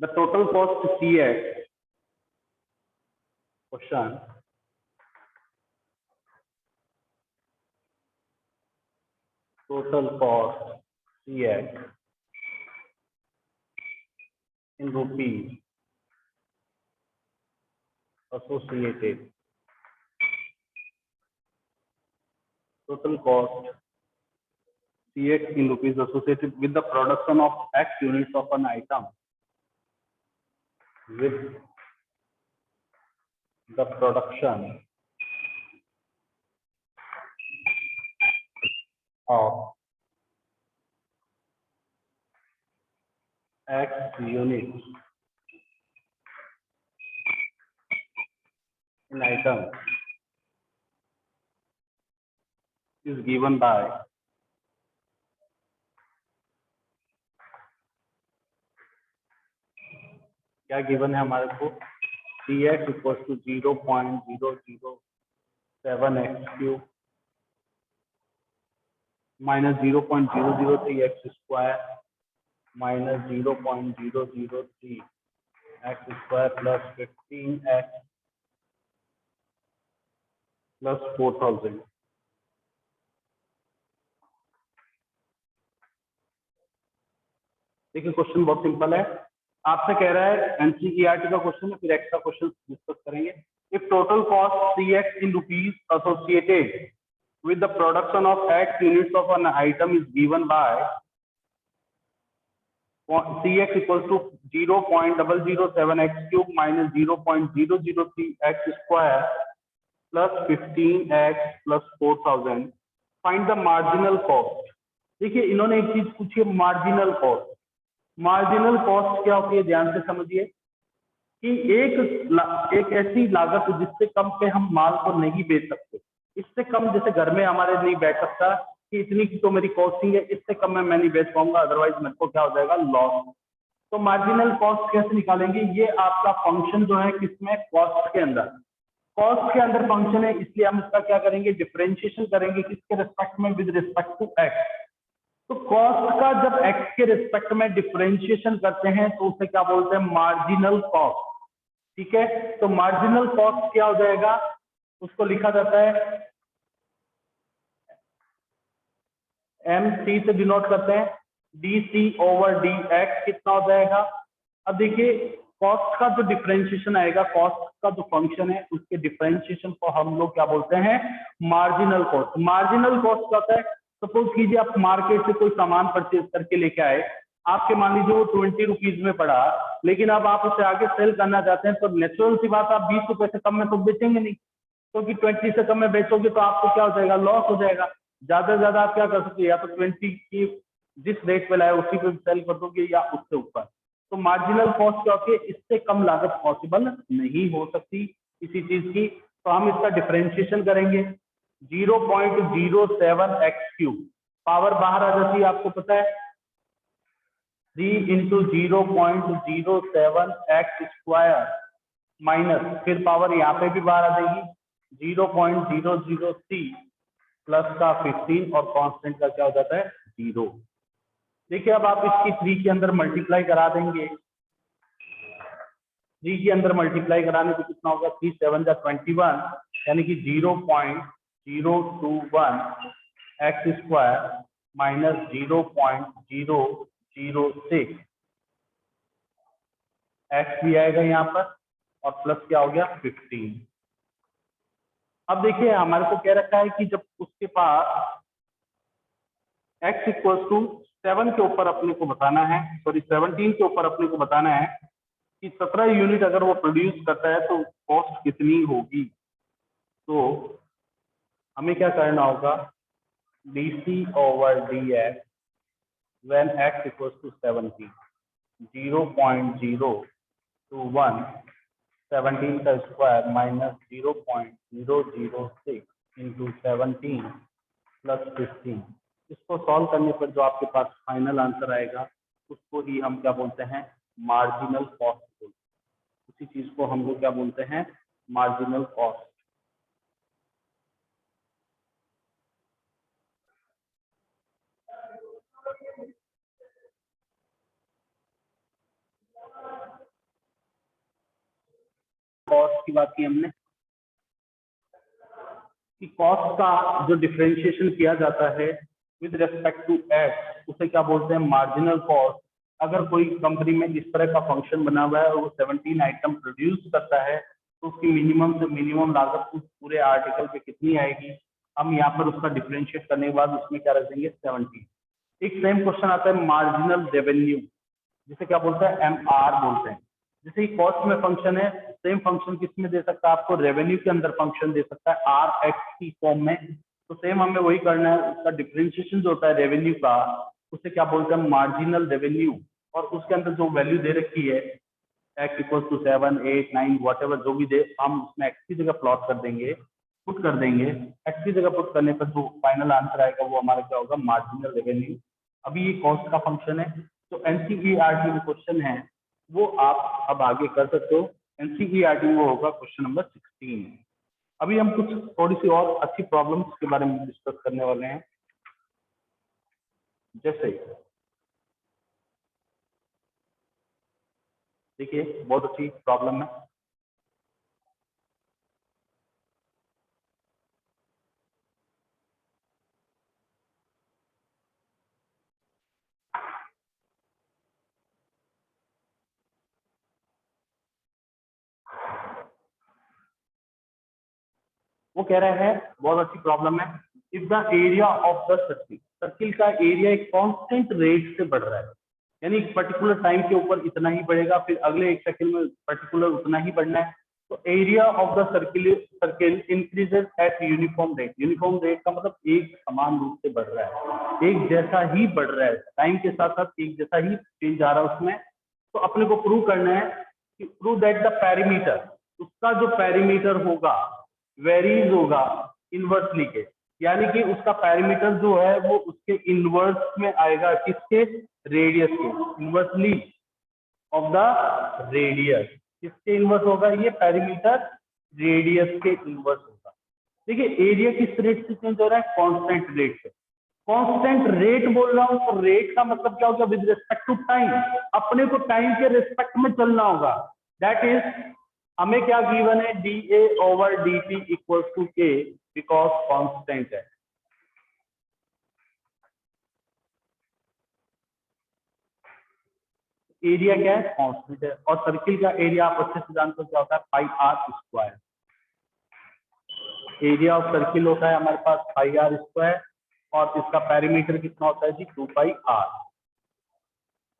The total cost CX, question, total cost CX in rupees associated, total cost CX in rupees associated with the production of X units of an item, with the production of X units in item is given by क्या given है हमारे को, CX equal to 0.007 x cube minus 0.003 x square minus 0.003 x square plus 15x plus 4000। देखिए question बहुत simple है, आपसे कह रहा है एनसीईआरटी का क्वेश्चन है, फिर एक्स्ट्रा क्वेश्चन डिस्कस करेंगे। If total cost CX in rupees associated with the production of X units of an item is given by CX equals to 0.007 x cube minus 0.003 x square plus 15x plus 4000. Find the marginal cost. देखिए इन्होंने एक चीज पूछी है, marginal cost. Marginal cost क्या होती है, ध्यान से समझिए कि एक ऐसी लागत जिससे कम पे हम माल को नहीं बेच सकते, इससे कम जैसे घर में हमारे नहीं बैठ सकता कि इतनी की तो मेरी कॉस्टिंग है, इससे कम मैं नहीं बेच पाऊंगा, अदरवाइज मेरे को क्या हो जाएगा, लॉस। तो मार्जिनल कॉस्ट कैसे निकालेंगे, ये आपका फंक्शन जो है किसमें, कॉस्ट के अंदर, कॉस्ट के अंदर फंक्शन है, इसलिए हम इसका क्या करेंगे, डिफरेंशिएशन करेंगे किसके रिस्पेक्ट में, विद रिस्पेक्ट टू एक्स। तो कॉस्ट का जब एक्स के रिस्पेक्ट में डिफरेंशिएशन करते हैं तो उसे क्या बोलते हैं, मार्जिनल कॉस्ट। ठीक है, तो मार्जिनल कॉस्ट क्या हो जाएगा, उसको लिखा जाता है MC से डिनोट करते हैं, DC ओवर DX कितना हो जाएगा। अब देखिए कॉस्ट का जो डिफरेंशिएशन आएगा, कॉस्ट का जो फंक्शन है उसके डिफरेंशिएशन को हम लोग क्या बोलते हैं, मार्जिनल कॉस्ट। मार्जिनल कॉस्ट क्या होता है, सपोज कीजिए आप मार्केट से कोई सामान परचेज करके लेके आए, आपके मान लीजिए वो 20 रुपीज में पड़ा, लेकिन अब आप उसे आगे सेल करना चाहते हैं, तो नेचुरल सी बात आप 20 रुपए से कम में तो बेचेंगे नहीं, क्योंकि 20 से कम में बेचोगे तो आपको क्या हो जाएगा, लॉस हो जाएगा। ज्यादा से ज्यादा आप क्या कर सकते हैं, या तो 20 की जिस रेट पे लाए उसी पे सेल कर दोगे या उससे ऊपर। तो मार्जिनल कॉस्ट क्या होती है, इससे कम लागत पॉसिबल नहीं हो सकती किसी चीज की, तो हम इसका डिफरेंशिएशन करेंगे 0.07 x क्यूब, पावर बाहर आ जाती है आपको पता है, 3 इंटू 0.07 x स्क्वायर माइनस, फिर पावर यहाँ पे भी बाहर आ जाएगी 0.003 प्लस का 15 और कांस्टेंट का क्या हो जाता है, 0। देखिए अब आप इसकी 3 के अंदर मल्टीप्लाई करा देंगे, 3 के अंदर मल्टीप्लाई कराने से कितना होगा, 3 7 जा 21, यानी कि 0.021 एक्स स्क्वायर माइनस 0.006 एक्स भी आएगा यहाँ पर, और प्लस क्या हो गया 15। अब देखिए हमारे को क्या रखा है कि जब उसके पास x इक्वल्स टू 7 के ऊपर अपने को बताना है, सॉरी 17 के ऊपर अपने को बताना है कि 17 यूनिट अगर वो प्रोड्यूस करता है तो कॉस्ट कितनी होगी। तो हमें क्या करना होगा, DC over DX when x equals to 17, 0.021 17 का स्क्वायर माइनस 0.006 इंटू 17 प्लस 15। इसको सॉल्व करने पर जो आपके पास फाइनल आंसर आएगा उसको ही हम क्या बोलते हैं, मार्जिनल कॉस्ट बोलते हैं। उसी चीज को हम लोग क्या बोलते हैं, मार्जिनल कॉस्ट। की बात की हमने कि कॉस्ट का जो डिफरेंशिएशन किया जाता है विद रेस्पेक्ट टू एक्स, उसे क्या बोलते हैं, मार्जिनल कॉस्ट। अगर कोई कंपनी में इस तरह का फंक्शन बना हुआ है और वो 17 आइटम प्रोड्यूस करता है तो उसकी मिनिमम से मिनिमम लागत उस पूरे आर्टिकल पे कितनी आएगी, हम यहाँ पर उसका डिफरेंशिएट करने के बाद उसमें क्या रख देंगे, 17। एक सेम क्वेश्चन आता है मार्जिनल रेवेन्यू, जिसे क्या बोलते हैं, MR बोलते हैं। जैसे कि कॉस्ट में फंक्शन है, सेम फंक्शन किस में दे सकता है आपको, रेवेन्यू के अंदर फंक्शन दे सकता है RX की फॉर्म में। तो सेम हमें वही करना है, उसका डिफरेंशिएशन जो होता है रेवेन्यू का, उसे क्या बोलते हैं, मार्जिनल रेवेन्यू। और उसके अंदर जो वैल्यू दे रखी है x equal to 7, 8, 9 whatever जो भी दे, हम उसमें x की जगह प्लॉट कर देंगे, पुट कर देंगे। x की जगह पुट करने पर जो फाइनल आंसर आएगा वो हमारा क्या होगा, मार्जिनल रेवेन्यू। अभी ये कॉस्ट का फंक्शन है, तो एनसीईआरटी में क्वेश्चन है वो आप अब आगे कर सकते हो। एनसीईआरटी में वो होगा क्वेश्चन नंबर 16। अभी हम कुछ थोड़ी सी और अच्छी प्रॉब्लम्स के बारे में डिस्कस करने वाले हैं। जैसे देखिए, बहुत अच्छी प्रॉब्लम है। वो कह रहा है, बहुत अच्छी प्रॉब्लम है, if the area of the circle, circle का एरिया एक कांस्टेंट रेट से बढ़ रहा है, यानी एक पर्टिकुलर टाइम के ऊपर इतना ही बढ़ेगा, फिर अगले एक सर्किल में पर्टिकुलर उतना ही बढ़ना है। तो area of the circle circle increases eight uniform rate. Uniform rate का मतलब एक समान रूप से बढ़ रहा है, एक जैसा ही बढ़ रहा है, टाइम के साथ साथ एक जैसा ही चेंज आ रहा है उसमें। तो अपने को प्रूव करना है कि प्रूव दैट द पैरीमीटर, उसका जो पैरीमीटर होगा वेरीज होगा इनवर्सली के, यानी कि उसका पैरामीटर जो है वो उसके इनवर्स में आएगा, किसके, रेडियस के, इनवर्सली ऑफ द रेडियस। किसके इनवर्स होगा ये पैरामीटर, रेडियस के इनवर्स होगा। देखिए एरिया किस रेट से चेंज हो रहा है, कांस्टेंट रेट से। कांस्टेंट रेट बोल रहा हूं तो रेट का मतलब क्या होगा, विद रिस्पेक्ट टू टाइम। अपने को टाइम के रिस्पेक्ट में चलना होगा। दैट इज, हमें क्या गिवन है, dA over dt equal to k, because constant है। एरिया क्या है, कांस्टेंट है। और सर्किल का एरिया आप अच्छे से जानते हो क्या होता है, pi R square. Area of circle होता है हमारे पास पाई आर स्क्वायर, और इसका पैरीमीटर कितना होता है जी, 2 पाई आर।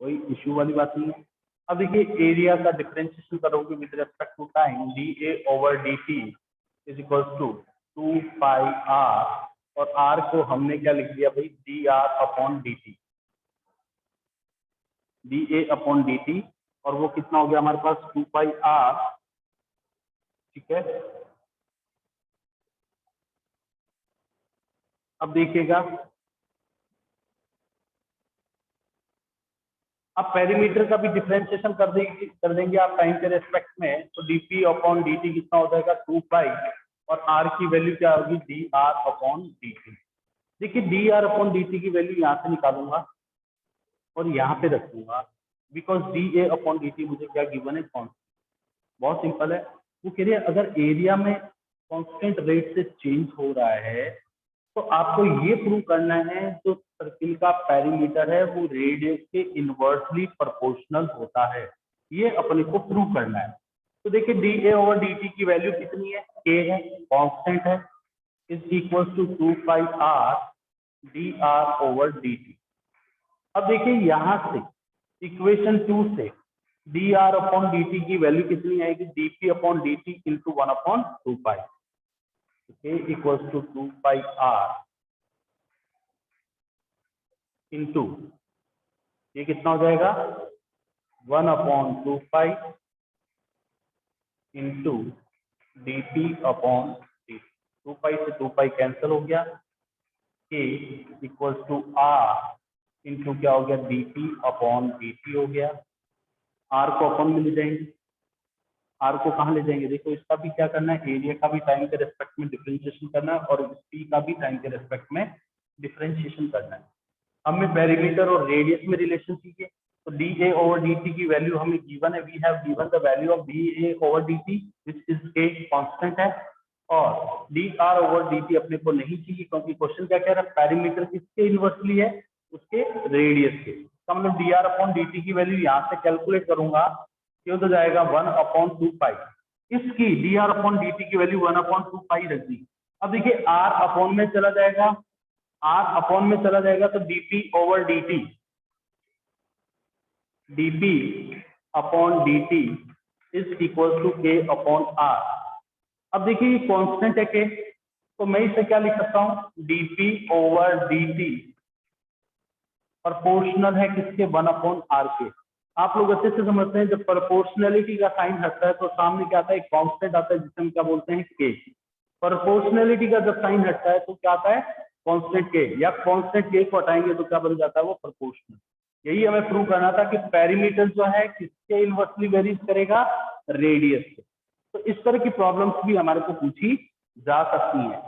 कोई इश्यू वाली बात नहीं है। अब देखिए एरिया का डिफरेंशिएशन करोगे with respect to time, dA over dt is equal to 2 pi R, और आर को हमने क्या लिख दिया भाई, dr upon dt, dA upon dt, और वो कितना हो गया हमारे पास, 2 पाई आर। ठीक है, अब देखिएगा, अब पेरीमीटर का भी डिफरेंशिएशन कर देंगे आप टाइम के रेस्पेक्ट में, तो dp अपॉन dt कितना हो जाएगा, 2 पाई, और r की वैल्यू क्या होगी, dr अपॉन dt। देखिए dr अपॉन dt की वैल्यू यहाँ से निकालूंगा और यहाँ पे रखूंगा, बिकॉज dA अपॉन dt मुझे क्या गिवन है, कांस्टेंट। बहुत सिंपल है। वो कह रही है अगर एरिया में कांस्टेंट रेट से चेंज हो रहा है तो आपको ये प्रूव करना है जो सर्किल का पैरीमीटर है वो रेडियस के इनवर्सली प्रोपोर्शनल होता है, ये अपने को प्रूव करना है। तो देखिए dA ओवर dt की वैल्यू कितनी है, k है, कांस्टेंट है, is equal to 2 pi r dr over dt। अब देखिए यहां से इक्वेशन 2 से dr अपॉन dt की वैल्यू कितनी आएगी, dp upon dt into 1 upon 2 pi, k equal to 2 pi r into, ये कितना हो जाएगा, 1 upon 2 pi into dt upon dt। 2 pi से 2 पाई कैंसिल हो गया, k equal to r into क्या हो गया, dt अपॉन dt हो गया। r को अपॉन में ले जाएंगे, r को कहाँ ले जाएंगे, देखो इसका भी क्या करना है, एरिया का भी टाइम के रेस्पेक्ट में डिफरेंशिएशन करना है, और p का भी टाइम के रेस्पेक्ट में डिफरेंशिएशन करना है। हमें पेरीमीटर और रेडियस में रिलेशन चाहिए, तो dA over dt की वैल्यू हमें गिवन है, we have given the value of dA over dt which is a constant है, और dr over dt अपने को नहीं चाहिए क्योंकि क्वेश्चन क्या कह रहा है, पेरीमीटर किसके इनवर्सली है, उसके रेडियस के। तो मतलब dr अपॉन dt की वैल्यू यहाँ से कैलकुलेट करूंगा, ये तो जाएगा 1/2 पाई। इसकी dr अपॉन dt की वैल्यू 1/2 पाई रख दी। अब देखिए r अपॉन में चला जाएगा, r अपॉन में चला जाएगा तो dp over dt, dp upon dt is equal to k upon r। अब देखिए ये कांस्टेंट है k, तो मैं इसे क्या लिख सकता हूं, dp ओवर dt प्रोपोर्शनल है किसके, 1/r के। आप लोग अच्छे से समझते हैं जब प्रोपोर्शनलिटी का साइन हटता है तो सामने क्या आता है, एक कांस्टेंट आता है जिसे हम क्या बोलते हैं, k। प्रोपोर्शनलिटी का जब साइन हटता है तो क्या आता है, कांस्टेंट k, या कांस्टेंट k को हटाएंगे तो क्या बन जाता है, वो प्रोपोर्शनल। यही हमें प्रूव करना था कि पेरीमीटर जो है किसके इनवर्सली वेरीज करेगा, रेडियस से। तो इस तरह की प्रॉब्लम्स भी हमारे को पूछी जा सकती है।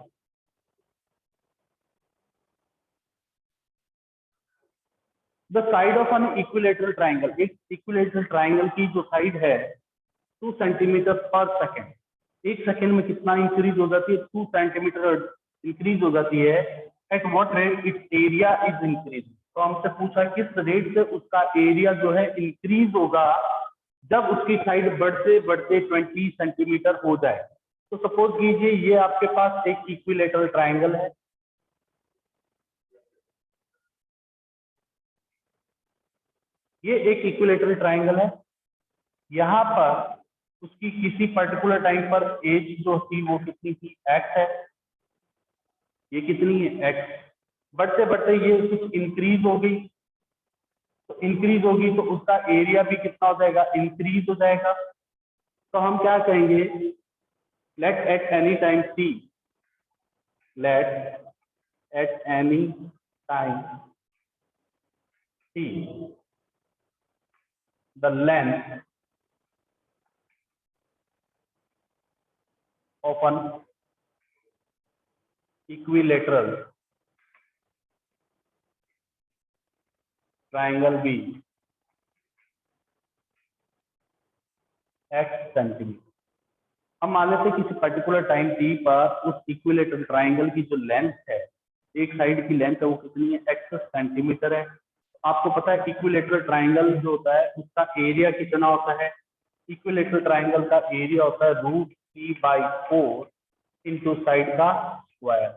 The side of an equilateral triangle, एक इक्विलेटरल ट्राइंगल की जो साइड है 2 सेंटीमीटर पर सेकेंड, एक सेकेंड में कितना इंक्रीज हो जाती है, 2 सेंटीमीटर इंक्रीज हो जाती है। At what rate it's area is increase, तो हमसे पूछा किस रेट से उसका एरिया जो है इंक्रीज होगा जब उसकी साइड बढ़ते बढ़ते 20 सेंटीमीटर हो जाए। तो सपोज कीजिए ये आपके पास एक इक्विलेटरल ट्राइंगल है, ये एक इक्विलेटरल ट्राइंगल है, यहाँ पर उसकी किसी पर्टिकुलर टाइम पर एज जो थी वो कितनी थी, x है, ये कितनी है x। बढ़ते बढ़ते ये कुछ इंक्रीज हो गई, तो इंक्रीज होगी तो उसका एरिया भी कितना हो जाएगा, इंक्रीज हो जाएगा। तो हम क्या कहेंगे, let at any time t, let at any time t the length of an equilateral triangle B x centimetre. हम मान लेते हैं किसी पर्टिकुलर टाइम t पर उस इक्विलेटरल ट्राइंगल की जो लेंथ है, एक साइड की लेंथ है वो कितनी है, x सेंटीमीटर है। आपको पता है इक्विलेटरल ट्राइंगल जो होता है उसका एरिया कितना होता है, इक्विलेटरल ट्राइंगल का एरिया होता है √3/4 इंटू साइड का स्क्वायर,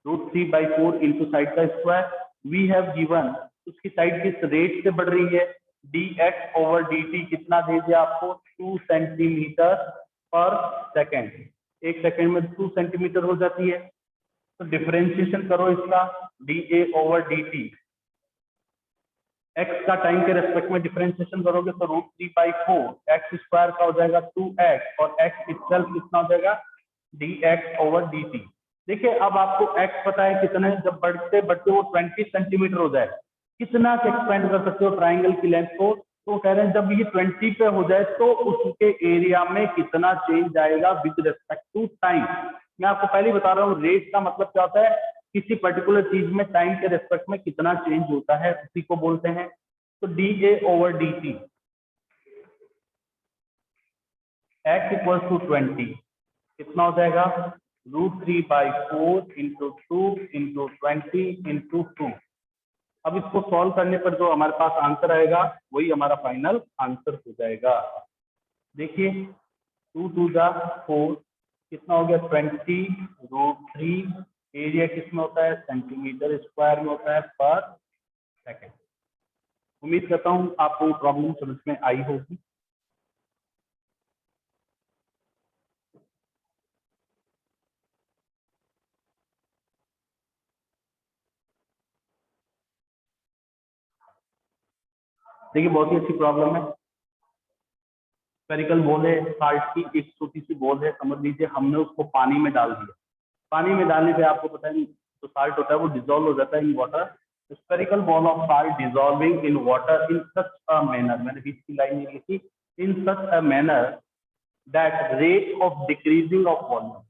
√3/4 इंटू साइड का स्क्वायर। वी हैव गिवन उसकी साइड किस रेट से बढ़ रही है, dx ओवर dt कितना दे दिया आपको, 2 सेंटीमीटर पर सेकेंड, एक सेकेंड में 2 सेंटीमीटर हो जाती है। तो डिफरेंशिएशन करो इसका, dA ओवर dt, x का टाइम के रेस्पेक्ट में डिफरेंशिएशन करोगे तो √3/4, x स्क्वायर का हो जाएगा 2x और x इटसेल्फ कितना हो जाएगा, dx ओवर dt। देखिए अब आपको x पता है कितना है, जब बढ़ते बढ़ते वो 20 सेंटीमीटर हो जाए, कितना एक्सपेंड कर सकते हो ट्राइंगल की लेंथ को, तो कह रहे हैं जब ये 20 पे हो जाए तो उसके एरिया में कितना चेंज आएगा विद रिस्पेक्ट टू टाइम। मैं आपको पहले बता रहा हूँ रेट का मतलब क्या होता है, किसी पर्टिकुलर चीज में टाइम के रेस्पेक्ट में कितना चेंज होता है उसी को बोलते हैं। तो dA over dt x equal to 20 कितना हो जाएगा, √3/4 इंटू 2 इंटू 20 इंटू 2। अब इसको सॉल्व करने पर जो हमारे पास आंसर आएगा वही हमारा फाइनल आंसर हो जाएगा। देखिए 2 2 जा 4 कितना हो गया, 20 √3, एरिया किसमें होता है, सेंटीमीटर स्क्वायर में होता है पर सेकेंड। उम्मीद करता हूँ आपको प्रॉब्लम समझ में आई होगी। देखिए बहुत ही अच्छी प्रॉब्लम है, स्फेरिकल बॉल है, साल्ट की एक छोटी सी बॉल है, समझ लीजिए हमने उसको पानी में डाल दिया, पानी में डालने पे आपको पता है जो साल्ट होता है वो डिजोल्व हो जाता है in water. Spherical ball of salt dissolving in water in such a manner, मैंने बीच की लाइन में लिखी, in such a manner that rate of decreasing of volume,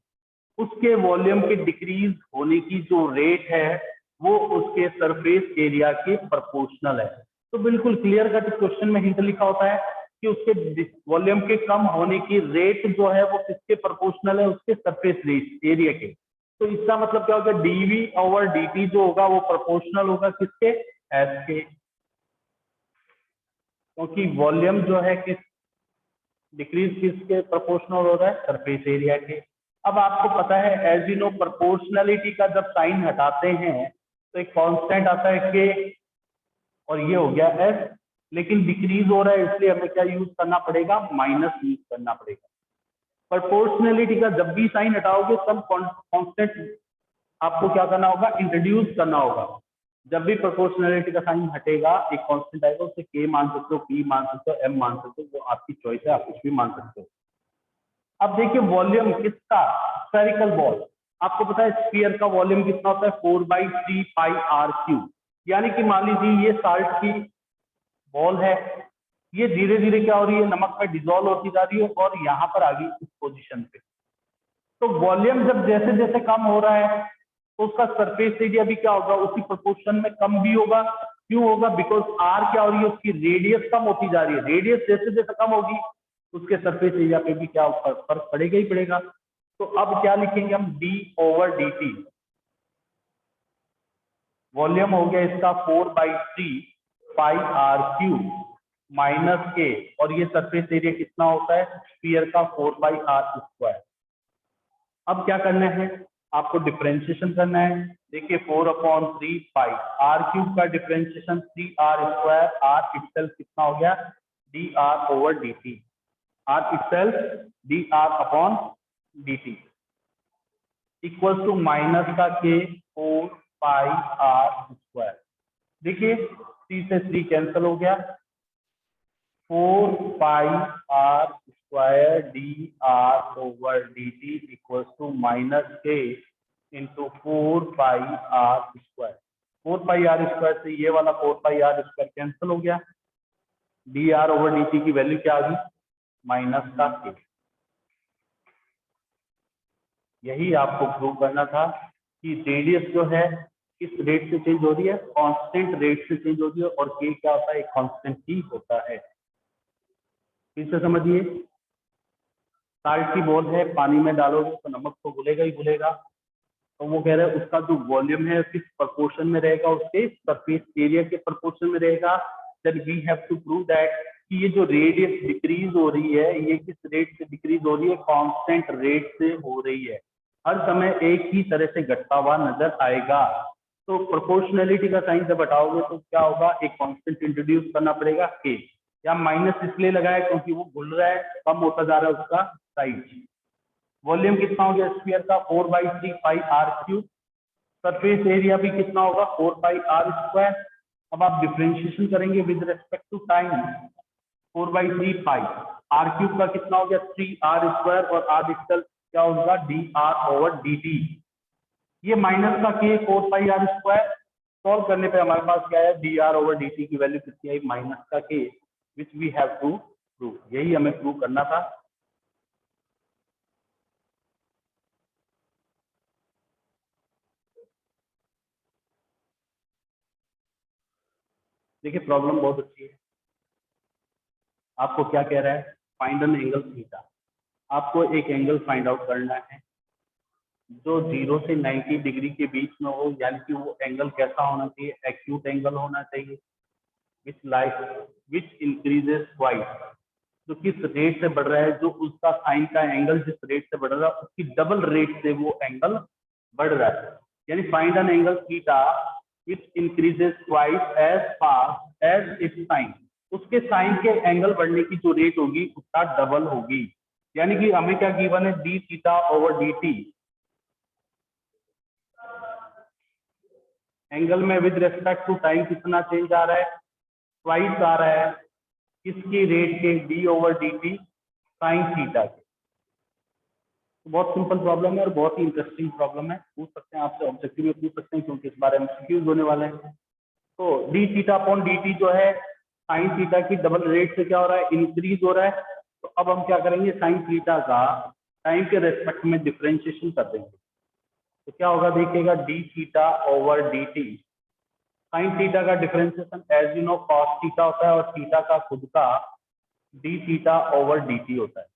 उसके वॉल्यूम के डिक्रीज होने की जो रेट है वो उसके सरफेस एरिया के प्रोपोर्शनल है। तो बिल्कुल क्लियर कट क्वेश्चन में हिंट लिखा होता है कि उसके वॉल्यूम के कम होने की रेट जो है वो किसके प्रोपोर्शनल है, उसके सरफेस एरिया के। तो इसका मतलब क्या होगा, डीवी ओवर डीटी जो होगा वो प्रोपोर्शनल होगा किसके, एस के, क्योंकि वॉल्यूम जो है किस डिक्रीज किसके प्रोपोर्शनल हो रहा है, सरफेस एरिया के। अब आपको पता है एज यू नो प्रोपोर्शनलिटी का जब साइन हटाते हैं तो एक कांस्टेंट आता है के, और ये हो गया एस, लेकिन डिक्रीज हो रहा है इसलिए हमें क्या यूज करना पड़ेगा, माइनस यूज करना पड़ेगा। प्रोपोर्शनलिटी का जब भी साइन हटाओगे तब कांस्टेंट आपको क्या करना होगा, इंट्रोड्यूस करना होगा। जब भी प्रोपोर्शनलिटी का साइन हटेगा एक कांस्टेंट आएगा, उसे के मान सकते हो, पी मान सकते हो, एम मान सकते हो, वो आपकी चॉइस है, आप कुछ भी मान सकते हो। अब देखिए वॉल्यूम किसका, स्फेरिकल बॉल, आपको पता है स्फीयर का वॉल्यूम कितना होता है, 4/3 पाई आर क्यूब। यानी कि मान लीजिए ये साल्ट की बॉल है, ये धीरे धीरे क्या हो रही है, नमक में डिजोल्व होती जा रही है और यहाँ पर आ गई इस पोजीशन पे। तो वॉल्यूम जब जैसे जैसे कम हो रहा है तो उसका सरफेस एरिया भी क्या होगा, उसी प्रोपोर्शन में कम भी होगा। क्यों होगा, बिकॉज आर क्या हो रही है, उसकी रेडियस कम होती जा रही है। रेडियस जैसे जैसे कम होगी उसके सरफेस एरिया पे भी क्या फर्क पड़ेगा ही पड़ेगा। तो अब क्या लिखेंगे हम, D over D T. Volume हो गया इसका 4/3 पाई आर क्यूब माइनस के, और ये सरफेस एरिया कितना होता है स्फीयर का, 4/r²। अब क्या करना है, आपको डिफरेंशिएशन करना है। देखिए 4/3 पाई आर क्यूब का डिफरेंशिएशन 3r², आर इटसेल्फ कितना हो गया, dr over dt, R itself dr upon dt equal to minus का के 4πr²। देखिए 3 से 3 कैंसिल हो गया, 4πr² dr over dt equal to minus K into 4πr²। 4πr² से ये वाला 4πr² कैंसिल हो गया, dr ओवर dt की वैल्यू क्या आ गई, माइनस का के। यही आपको प्रूव करना था कि रेडियस जो है किस रेट से चेंज हो रही है, कांस्टेंट रेट से चेंज हो रही है, और के क्या होता है, एक कांस्टेंट ही होता है। फिर से समझिए, साल्ट की बॉल है, पानी में डालोगे तो नमक तो घुलेगा ही घुलेगा। तो वो कह रहे हैं उसका जो वॉल्यूम है किस प्रोपोर्शन में रहेगा, उसके सरफेस एरिया के प्रोपोर्शन में रहेगा। Then we have to prove that कि ये जो रेडियस डिक्रीज हो रही है ये किस रेट से डिक्रीज हो रही है, कांस्टेंट रेट से हो रही है। हर समय एक ही तरह से घटता हुआ नजर आएगा। तो प्रोपोर्शनलिटी का साइन जब हटाओगे तो क्या होगा, एक कांस्टेंट इंट्रोड्यूस करना पड़ेगा के, या माइनस इसलिए लगाया क्योंकि वो घुल रहा है, कम होता जा रहा है उसका साइज। वॉल्यूम कितना हो गया स्फीयर का, 4/3 pi R cube. Surface area भी कितना होगा, 4πr²। अब आप डिफरेंशिएशन करेंगे with respect to time, 4/3 pi R cube का कितना हो गया, 3r², और आर इक्वल क्या होगा, dr ओवर dt। ये माइनस का के 4πr²। सॉल्व करने पे हमारे पास क्या है, dr ओवर dt की वैल्यू कितनी आई, माइनस का K, which we have to prove. यही हमें प्रूव करना था। देखिए प्रॉब्लम बहुत अच्छी है। आपको क्या कह रहा है, फाइंड एन एंगल थीटा। आपको एक एंगल फाइंड आउट करना है जो 0 से 90 डिग्री के बीच में हो, यानी कि वो एंगल कैसा होना चाहिए, एक्यूट एंगल होना चाहिए, विच इंक्रीजेस ट्वाइस, जो किस रेट से बढ़ रहा है, जो उसका साइन का एंगल जिस रेट से बढ़ रहा है उसकी डबल रेट से वो एंगल बढ़ रहा है। यानी find an angle theta which increases twice as fast as its sine, उसके साइन के एंगल बढ़ने की जो रेट होगी उसका डबल होगी। यानी कि हमें क्या गिवन है, D theta over D T, angle में विद रेस्पेक्ट टू टाइम कितना चेंज आ रहा है, ट्वाइस आ रहा है, किसकी रेट के, D over D T sine theta के। तो बहुत सिंपल प्रॉब्लम है और बहुत ही इंटरेस्टिंग प्रॉब्लम है, पूछ सकते हैं आपसे, ऑब्जेक्टिव में पूछ सकते हैं क्योंकि इस बारे में कंफ्यूज होने वाले हैं। तो D theta upon D T जो है साइन थीटा की डबल रेट से क्या हो रहा है, इंक्रीज हो रहा है। तो अब हम क्या करेंगे, साइन थीटा का टाइम के रेस्पेक्ट में डिफरेंशिएशन कर देंगे। तो क्या होगा, देखिएगा D theta over D T sine theta का differentiation as you know cos theta होता है और थीटा का खुद का D theta over D T होता है।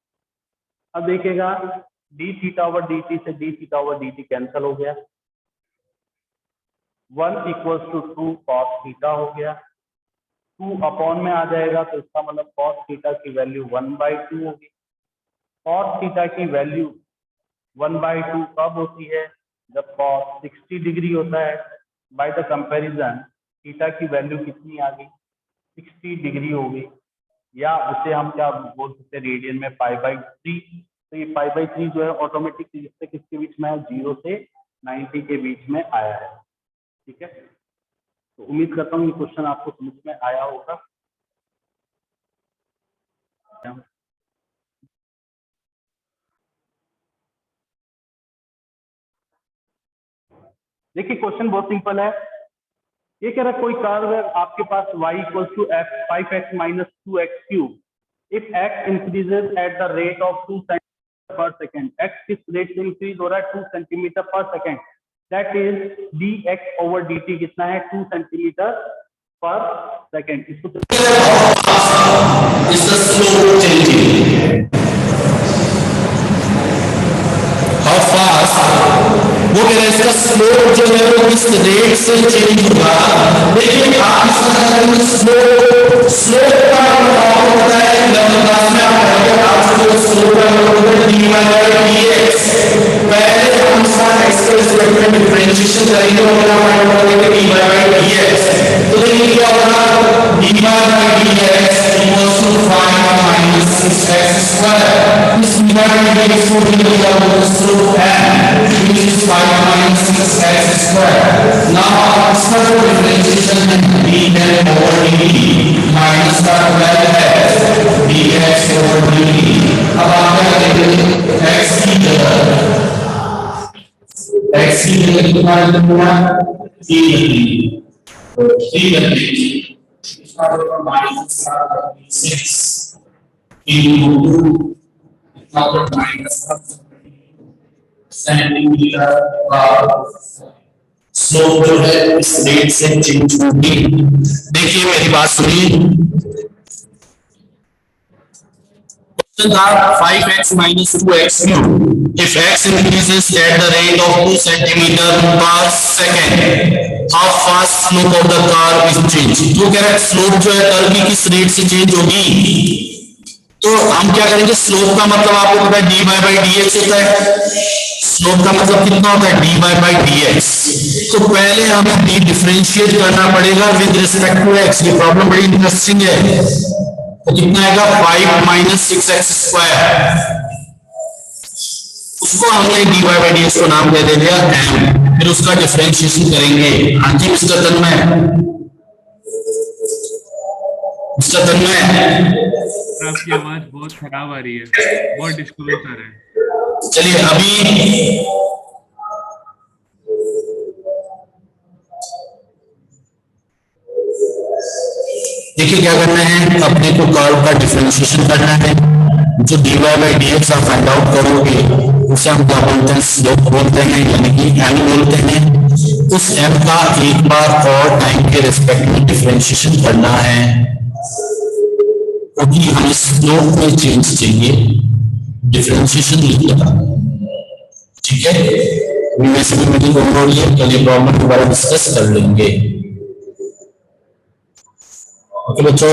अब देखिएगा D theta over D T से D theta over D T cancel हो गया, 1 इक्वल्स टू 2 कॉस थीटा हो गया, 2 अपॉन में आ जाएगा तो इसका मतलब कॉस थीटा की वैल्यू 1/2 होगी। कॉस थीटा की वैल्यू 1/2 कब होती है? जब कॉस 60 डिग्री होता है। बाय द कंपैरिजन थीटा की वैल्यू कितनी आ गई? 60 डिग्री हो गई, या उसे हम क्या बोल सकते हैं रेडियन में π/3। तो ये π/3 जो है ऑटोमेटिक इससे किसके बीच में है? 0 से 90 के बीच में आया है। ठीक है, तो उम्मीद करता हूँ ये क्वेश्चन आपको समझ में आया होगा। देखिए क्वेश्चन बहुत सिंपल है। ये कह रहा है कोई कर्व है आपके पास y equals to f 5x minus 2x cube if x increases at the rate of 2 centimetre पर सेकेंड। x किस रेट से इंक्रीज हो रहा है? 2 सेंटीमीटर पर second. That is dx over dt कितना है? 2 सेंटीमीटर पर सेकेंड। इसको वो कह रहे हैं इसका स्लोप जो है वो किस रेट से चेंज होगा। देखिए आप इसका स्लोप का होता है क्लास में आप पढ़ेंगे। आपको स्लोप का होता है dy/dx। पहले हम इसका x के रिस्पेक्ट में डिफरेंशिएशन करेंगे और हम पढ़ेंगे dy/dx। तो देखिए क्या होगा, dy/dx इक्वल्स टू 5 - 6x²। इस dy/dx को भी लिखा जाता है slope m, which is 5 - 6x²। now इसका जो डिफरेंशिएशन है dn over dt माइनस का 12 है dx over dt। अब आप क्या करेंगे, x की जगह कितना लिखना है? 3 लिखेंगे, तो 3 लिखेंगे इसका मतलब माइनस का 6 into 2 इसका मतलब माइनस का सेंटीमीटर पर। स्लोप जो है इस रेट से चेंज होगी। देखिए मेरी बात सुनिए, 5x minus 2x cube if x increases at the rate of 2 centimeter per second how fast slope of the curve is changed। तो कह रहा है स्लोप जो है कर्व की किस रेट से चेंज होगी। तो हम क्या करेंगे, स्लोप का मतलब आपको पता है dy/dx होता है। स्लोप का मतलब कितना होता है? dy/dx। तो पहले हमें d डिफरेंशिएट करना पड़ेगा विद रिस्पेक्ट टू x। ये प्रॉब्लम बड़ी इंटरेस्टिंग है। तो कितना आएगा? 5 - 6x²। उसको हमने dy/dx को नाम दे दिया m। फिर उसका डिफरेंशिएशन करेंगे। हाँ जी मिस्टर तन्मय, आपकी आवाज बहुत खराब आ रही है, बहुत डिस्टर्बेंस आ रहा है। चलिए अभी देखिए क्या करना है, अपने को कर्व का डिफरेंशिएशन करना है। जो dy/dx आप फाइंड आउट करोगे उसे हम क्या बोलते हैं? स्लोप बोलते हैं, यानी कि m बोलते हैं। उस m का एक बार और टाइम के रिस्पेक्ट में डिफरेंशिएशन करना है, क्योंकि हमें स्लोप में चेंज चाहिए। डिफरेंशिएशन लिखा, ठीक है। वैसे भी मीटिंग हो रही है, कल ये प्रॉब्लम के बारे में डिस्कस कर लेंगे। ओके बच्चों,